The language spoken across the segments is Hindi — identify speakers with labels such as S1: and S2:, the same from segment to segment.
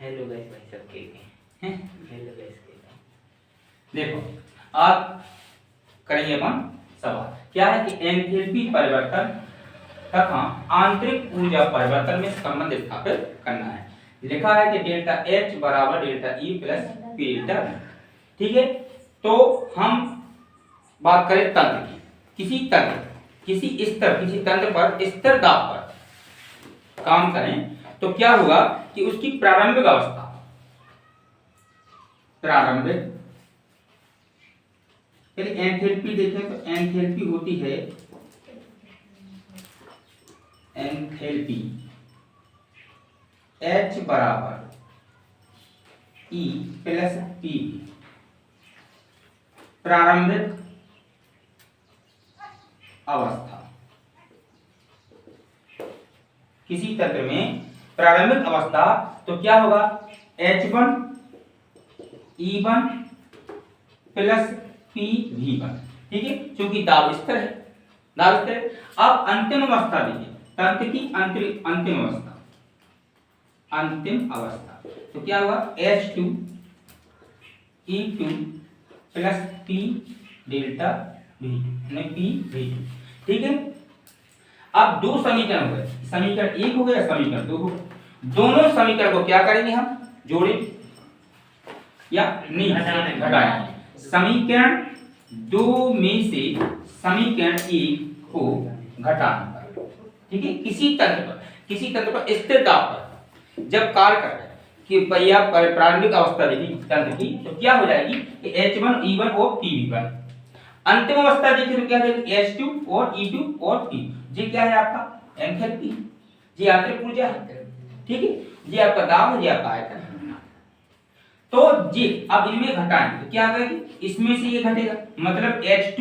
S1: हेलो गाइस भाई सब ठीक है। हेलो गाइस
S2: देखो आप करेंगे अपन सवाल क्या है कि एंथैल्पी परिवर्तन तथा आंतरिक ऊर्जा परिवर्तन में संबंध स्थापित करना है। लिखा है कि डेल्टा H बराबर delta E plus P delta V। ठीक है, तो हम बात करें तंत्र की। किसी तंत्र पर स्थिर दाब पर काम करें तो क्या होगा कि उसकी प्रारंभिक यदि एंथैल्पी देखें तो एंथैल्पी होती है एंथैल्पी H बराबर E प्लस P प्रारंभिक अवस्था। किसी तंत्र में प्रारंभिक अवस्था तो क्या होगा H1 E1 प्लस PV1। ठीक है, क्योंकि दाब स्थिर है। अब अंतिम अवस्था देखिए, तंत्र की अंतिम अवस्था तो क्या हुआ H2 E2 plus P delta V2 PV2। ठीक है, अब दो समीकरण हो गए, समीकरण 1 हो गया, समीकरण 2 हो गया। दोनों समीकरण को क्या करेंगे हम जोड़े या नहीं घटाएंगे। समीकरण 2 में से समीकरण 1 को घटाना है। ठीक है, किसी तंत्र पर स्थिर दाब पर जब कार्य करता है कि पहिया प्रारंभिक अवस्था देखी तंत्र की तो क्या हो जाएगी कि H1 E1 और PV1। अंतिम अवस्था देखिए तो क्या देगी H2 और E2 और P। ये क्या है आपका एंथैल्पी, ये आंतरिक ऊर्जा है। ठीक है, ये आपका दाब है, ये आपका आयतन है। तो जी अब इनमें घटाएं तो क्या होगा कि इसमें से ये घटेगा, मतलब H2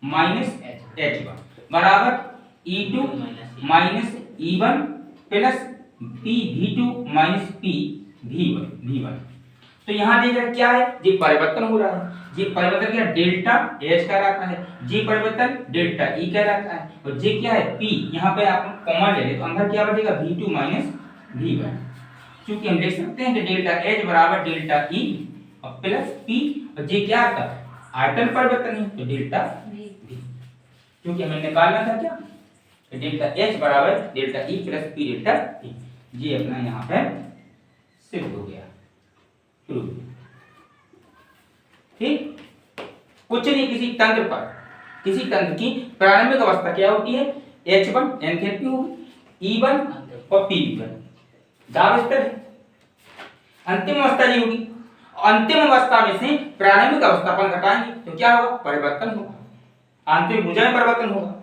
S2: माइनस H1 बराबर E2 minus E1 plus PV2 minus PV1। तो यहाँ देख रहे क्या है, ये परिवर्तन हो रहा है। ये परिवर्तन क्या डेल्टा H का रखा है, ये परिवर्तन डेल्टा E का रखा है, और ये क्या है P। यहाँ पे आप कॉमन ले ले तो अंदर क्या बचेगा V2 माइनस V1। क्योंकि हम देख सकते हैं कि डेल्टा H बराबर डेल्टा E और प्लस P, और ये क्या आता आयतन परिवर्तन है तो डेल्टा V। क्योंकि हमें निकालना था क्या डेल्टा H बराबर delta E plus P delta P। ये अपना यहाँ पे सिद्ध हो गया। ठीक, कुछ नहीं, किसी तंत्र की प्रारंभिक अवस्था क्या होती है H1 एंथैल्पी होगी, E1 और PV1 दाब स्थिर है। अंतिम अवस्था ये होगी, अंतिम अवस्था में से प्रारंभिक अवस्था पर घटाएंगे तो क्या होगा परिवर्तन होगा, आंतरिक ऊर्जा में परिवर्तन होगा,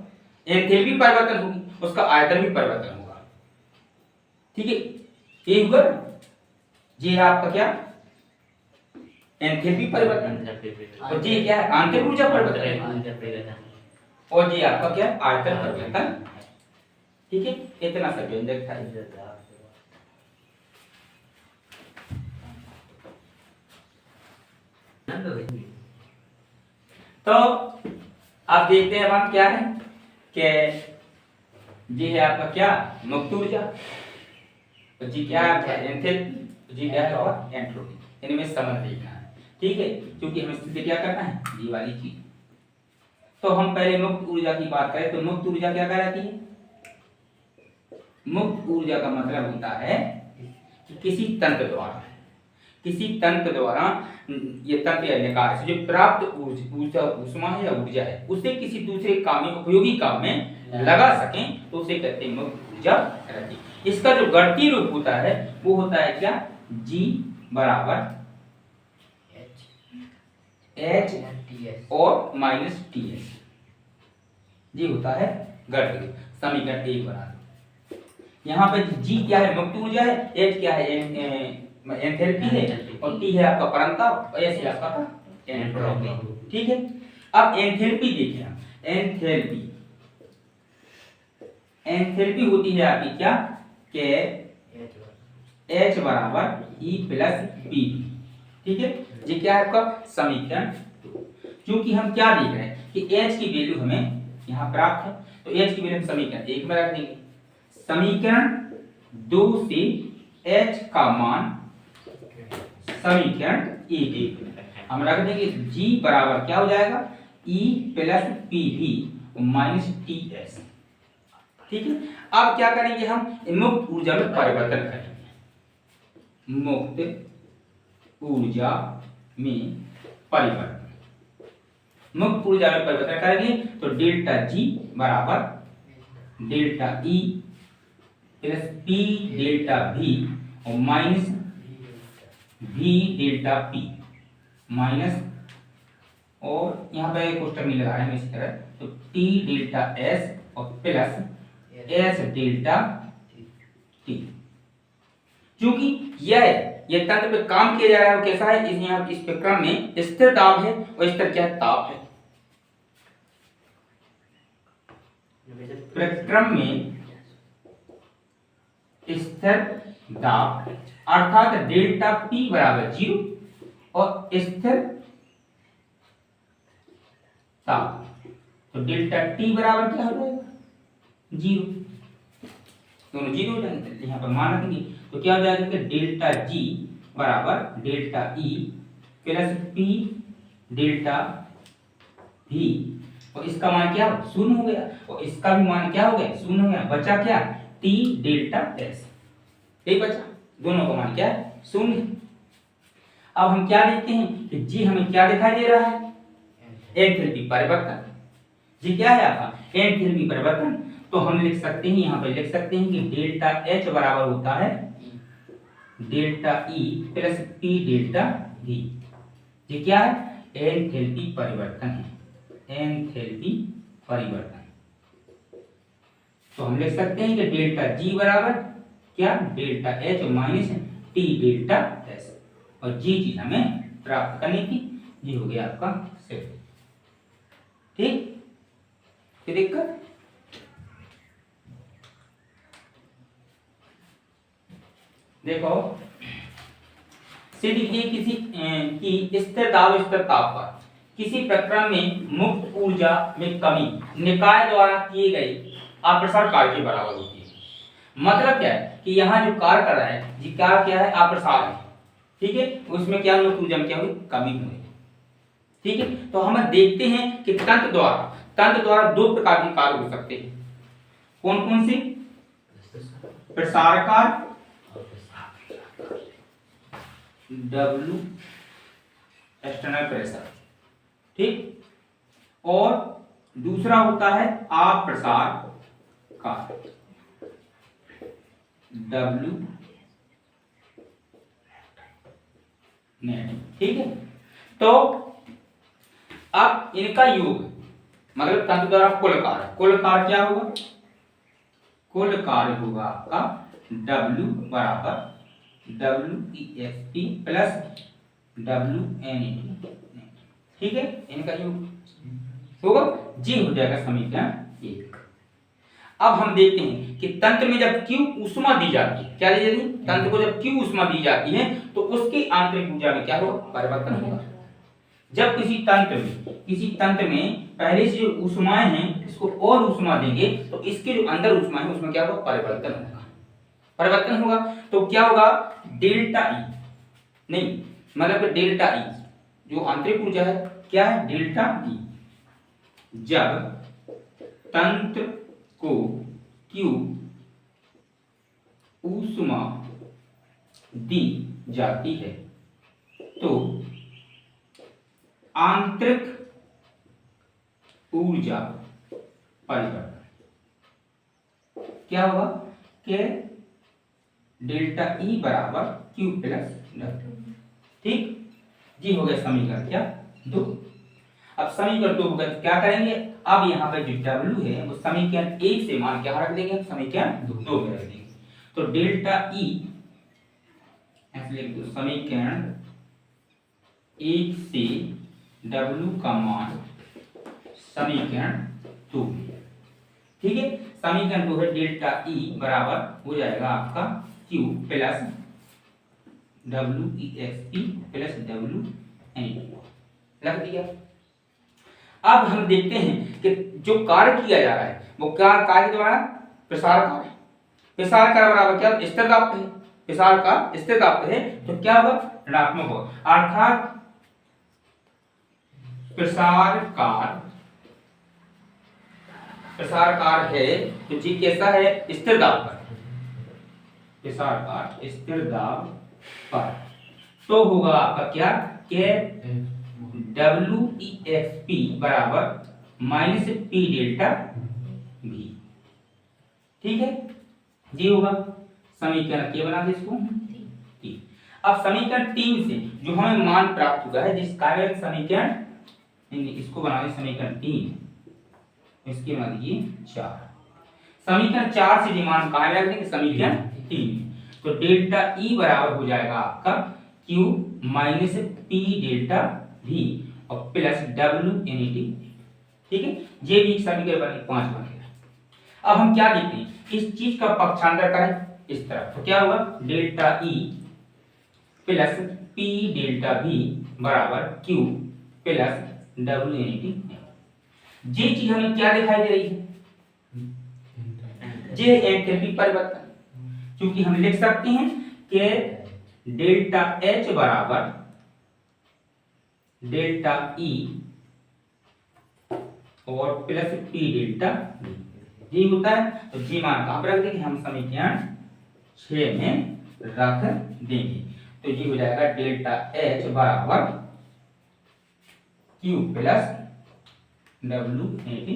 S2: एंथैल्पी परिवर्तन होगी, उसका आयतन भी परिवर्तन होगा। ठीक है, ये होगा ये आपका क्या एंथैल्पी परिवर्तन, और ये क्या है आंतरिक ऊर्जा परिवर्तन, और ये आपका क्या आयतन परिवर्तन। ठीक है, इतना सा व्यंजक था। तो आप देखते हैं अब क्या है कि ये है आपका क्या मुक्त ऊर्जा, तो जी क्या है एंथैल्पी, जी क्या है एंट्रोपी। इनमें संबंध देखना है। ठीक है, क्योंकि हमें स्थिति क्या करना है जी वाली चीज। तो हम पहले मुक्त ऊर्जा की बात करें तो मुक्त ऊर्जा क्या कहलाती है। मुक्त ऊर्जा का मतलब होता है कि किसी तंत्र द्वारा ये तंत्र या निकाय से जो प्राप्त ऊर्जा ऊष्मा है या ऊर्जा है उसे किसी दूसरे काम में उपयोगी काम में लगा सकें तो उसे कहते हैं मुक्त ऊर्जा कहलाती है। इसका जो गणितीय रूप होता है वो होता है क्या G बराबर H और माइनस TS। ये होता है गणितीय रूप। समीकरण 1 बना दो। यहाँ पे G क्या है मुक्त ऊर्जा है, H क्या है एंथैल्पी है, और T है आपका परंताप, और S है आपका एंट्रोपी। ठीक है, अब एंथैल्पी देखिए, एंथैल्पी होती है आपकी क्या के H बराबर E प्लस P। ठीक है, ये क्या है आपका समीकरण 2। क्योंकि हम क्या देख रहे हैं कि H की वैल्यू हमें यहाँ प्राप्त है तो H की वैल्यू हम समीकरण 1 में रख देंगे। समीकरण 2 से H का मान समीकरण एक हम रख देंगे G बराबर क्या हो जाएगा E plus P V minus T S. ठीक है, अब क्या करेंगे हम मुक्त ऊर्जा में परिवर्तन करेंगे। मुक्त ऊर्जा में परिवर्तन, मुक्त ऊर्जा में परिवर्तन करेंगे तो डेल्टा G बराबर delta E plus P delta V और minus V delta P minus, और यहाँ पे क्वेश्चन में लगा रहे हैं इसी तरह, तो T डेल्टा S और प्लस S डेल्टा T। क्योंकि यह तंत्र पे काम किया जा रहा है वो कैसा है, इस यहाँ इस क्रम में स्थिर दाब है और इस तरह क्या है ताप है। प्रक्रम में स्थिर दाब अर्थात डेल्टा P बराबर 0 और स्थिर ताप, तो डेल्टा T बराबर क्या हो जाएगा 0, दोनों 0 हो जाएंगे, यहाँ पर मान रखेंगे तो क्या हो जाएगा कि डेल्टा G बराबर delta E plus P delta V, और इसका मान क्या शून्य हो गया और इसका भी मान क्या हो गया शून्य हो गया, बचा क्या T डेल्टा S, यही बचा, दोनों का मान क्या है शून्य। अब हम क्या देखते हैं कि G हमें क्या दिखाई दे रहा है एंथैल्पी परिवर्तन। जी क्या है आपका एंथैल्पी परिवर्तन, तो हम लिख सकते हैं यहाँ पे लिख सकते हैं कि डेल्टा H बराबर होता है delta E plus P delta V। ये क्या है एंथैल्पी परिवर्तन है, एंथैल्पी परिवर्तन। तो हम लिख सकते हैं कि डेल्टा G बराबर क्या delta H minus T delta S, और जी चीज हमें प्राप्त करनी थी, ये हो गया आपका सेट। ठीक, फिर दिक्कत देखो सिद्ध किए किसी की स्थिर दाब स्थिर ताप पर किसी प्रक्रम में मुक्त ऊर्जा में कमी निकाय द्वारा किए गए अप्रसार कार्य के बराबर होती है। मतलब क्या है कि यहाँ जो कार्य कर रहा है जी कार्य क्या है अप्रसार है, ठीक है, उसमें क्या मुक्त ऊर्जा में क्या हुई कमी हुई। ठीक है, तो हम देखते हैं कि तंत्र द्वारा दो प्रकार के कार्य हो सकते हैं, कौन कौन से, प्रसार कार्य W एक्सटर्नल प्रेशर, ठीक, और दूसरा होता है अप्रसार कार्य W नेट। ठीक है, तो अब इनका योग मतलब तंत्र द्वारा कुल कार्य क्या होगा, कुल कार्य होगा आपका W बराबर WESP प्लस WNET। ठीक है, इनका योग होगा जी हो जाएगा समीकरण 1। अब हम देखते हैं कि तंत्र में जब Q ऊष्मा दी जाती है, क्या दी जाती है तंत्र को जब Q ऊष्मा दी जाती है तो उसकी आंतरिक ऊर्जा में क्या होगा परिवर्तन होगा। जब किसी तंत्र में पहले से जो ऊष्माएं हैं इसको और ऊष्मा देंगे तो इसके जो अंदर ऊष्मा है उसमें क्या होगा परिवर्तन होगा। तो क्या होगा डेल्टा ई नहीं मतलब डेल्टा ई जो आंतरिक ऊर्जा है क्या है डेल्टा ई, जब तंत्र को Q ऊष्मा दी जाती है तो आंतरिक ऊर्जा परिवर्तन क्या होगा कि डेल्टा ई बराबर Q प्लस W। ठीक जी हो गया समीकरण क्या 2। अब समीकरण 2 होगा क्या करेंगे, अब यहाँ पे जो W है वो समीकरण 1 से मान क्या रख देंगे समीकरण 2 में रख देंगे। तो डेल्टा ई ऐसे लिख दो समीकरण 1 से W का मान समीकरण 2। ठीक है, समीकरण 2 है डेल्टा ई बराबर हो जाएगा आपका Q plus WESP plus WNET लग दिया। अब हम देखते हैं कि जो कार्य किया जा रहा है वो क्या कार्य द्वारा प्रसार कार्य बराबर क्या स्थिर दाब है, प्रसार का स्थिर दाब है तो क्या होगा, ऋणात्मक होगा। अर्थात प्रसार कार है तो जी कैसा है, स्थिर दाब पर, प्रसार कार स्थिर दाब पर, तो होगा आपका क्या के WEXP बराबर माइनस P डेल्टा V। ठीक है, ये होगा समीकरण क्या बना दे इसको 3। अब समीकरण 3 से जो हमें मान प्राप्त हुआ है जिस कार्य समीकरण, इसको बना दे समीकरण 3, इसके बना दीजिए 4। समीकरण 4 से जो मान कार्य रखेंगे समीकरण 3, तो डेल्टा E बराबर हो जाएगा आपका Q minus P delta V और प्लस WNET। ठीक है, ये भी समीकरण बन 5 बन गया। अब हम क्या देखते हैं, इस चीज का पक्षांतर करें इस तरफ तो क्या होगा, delta E plus P delta V बराबर Q प्लस WNET। ये चीज हमें क्या दिखाई दे रही है, ये एंथैल्पी परिवर्तन, क्योंकि हम लिख सकते हैं कि डेल्टा H बराबर डेल्टा E और प्लस P डेल्टा V, ये होता है। तो जी मान कहां पर रख देंगे, हम समीकरण 6 में रख देंगे। तो ये हो जाएगा डेल्टा H बराबर Q प्लस WNET।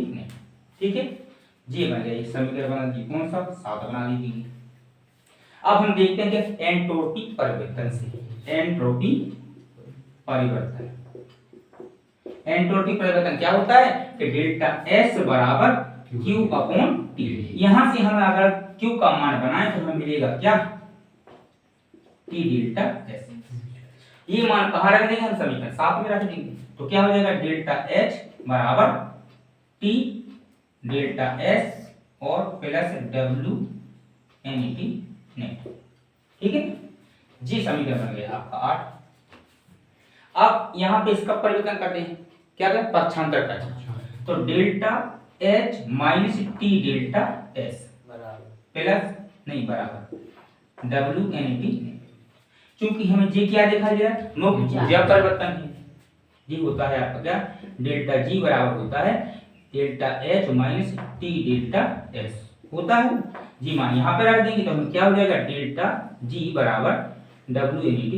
S2: ठीक है, ये बन गया समीकरण बना दी कौन सा, 7 बना लीजिए। अब हम देखते हैं कि एंट्रोपी परिवर्तन से, एंट्रोपी परिवर्तन, एंट्रोपी परिवर्तन क्या होता है कि डेल्टा S बराबर Q अपॉन T। यहां से हम अगर Q का मान बनाएं तो हमें मिलेगा क्या, T डेल्टा S। ये मान कहां रख देंगे, हम समीकरण 7 में रख देंगे। तो क्या हो जाएगा, डेल्टा H बराबर T डेल्टा S और प्लस WNET नेट। ठीक है, जी समीकरण बन गया आपका 8। अब यहाँ पे इसका परिवर्तन करते हैं, क्या करें, पक्षांतर करते हैं। तो delta H minus T delta S plus नहीं बराबर WNET। क्योंकि हमें जी क्या दिखाई दे रहा है, मुक्त ऊर्जा परिवर्तन है। जी होता है आपका क्या, डेल्टा G बराबर होता है delta H minus T delta S होता है। जी मान यहाँ पे रख देंगे तो हम क्या हो जाएगा, डेल्टा G बराबर WNET।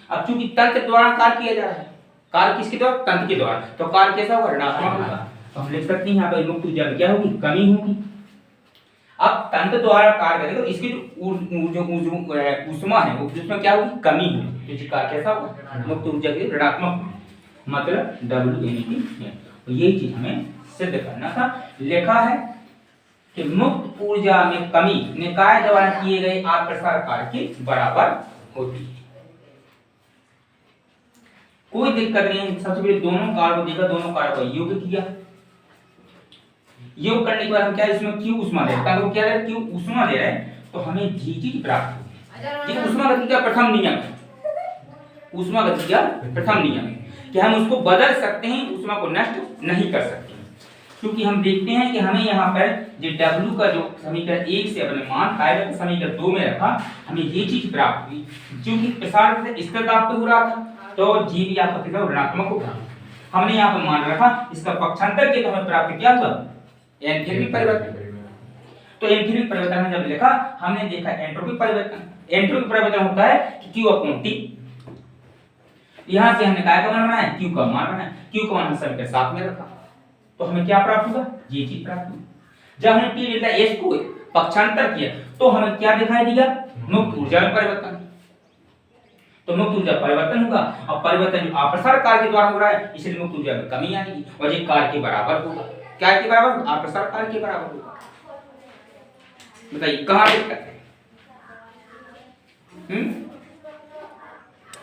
S2: अब चूंकि तंत्र द्वारा कार्य किया जा रहा है, कार्य किसके द्वारा, तंत्र के द्वारा, तो कार्य कैसा होगा, ऋणात्मक होगा। तो हम लिख सकते हैं यहाँ पे मुक्त ऊर्जा क्या होगी, कमी होगी। अब तंत्र द्वारा कार्य करेगा तो इसकी जो ऊष्मा है वो उसमें क्या होगी, कमी होगी। तो कार्य कैसा होगा, मुक्त ऊर्जा की ऋणात्मक, मतलब WNET। तो यही चीज हमें सिद्ध करना था। लिखा है कि मुक्त ऊर्जा में कमी निकाय द्वारा किए गए आप्रसार कार्य के बराबर होती है। कोई दिक्कत नहीं है। सबसे पहले दोनों कार्य को देखा, दोनों कार्य को योग किया। योग करने के बाद हम क्या इसमें क्यू ऊष्मा दे रहे हैं, क्या है क्यू ऊष्मा दे रहे हैं, तो हमें जी चीज प्राप्त होगी। ये ऊष्मा गति का प्रथम नियम है, ऊष्मा गति का प्रथम नियम है कि हम उसको बदल सकते हैं, ऊष्मा को नष्ट नहीं कर सकते। क्योंकि हम देखते हैं कि हमें यहाँ पर जो W का जो समीकरण 1 से अपने मान कायदा के समीकरण 2 में रखा, हमें ये चीज प्राप्त हुई। क्योंकि प्रसार से स्थिर दाब पे हो रहा था तो जी भी आपका कितना ऋणात्मक होगा। हमने यहाँ पर मान रखा, इसका पक्षांतर किया तो हमें प्राप्त क्या हुआ, एंथैल्पी परिवर्तन। तो एंथैल्पी परिवर्तन जब लिखा, हमने देखा एंट्रोपी परिवर्तन। एंट्रोपी परिवर्तन होता है कि Q अपॉन T। यहाँ से हमने काय का मान बनाया, Q का मान बनाया। Q का मान हम समीकरण 7 में रखा, तो हमें क्या प्राप्त हुआ, ये चीज प्राप्त हुई। जब हमने T डेल्टा S को पक्षांतर किया तो हमें क्या दिखाई दिया, मुक्त ऊर्जा में परिवर्तन। तो मुक्त ऊर्जा परिवर्तन होगा, और परिवर्तन जो अप्रसार कार्य के द्वारा हो रहा है, इसलिए मुक्त ऊर्जा में कमी आएगी और ये कार्य के बराबर होगा। क्या के बराबर, अप्रसार कार्य के बराबर होगा। बताइए कहां दिक्कत है।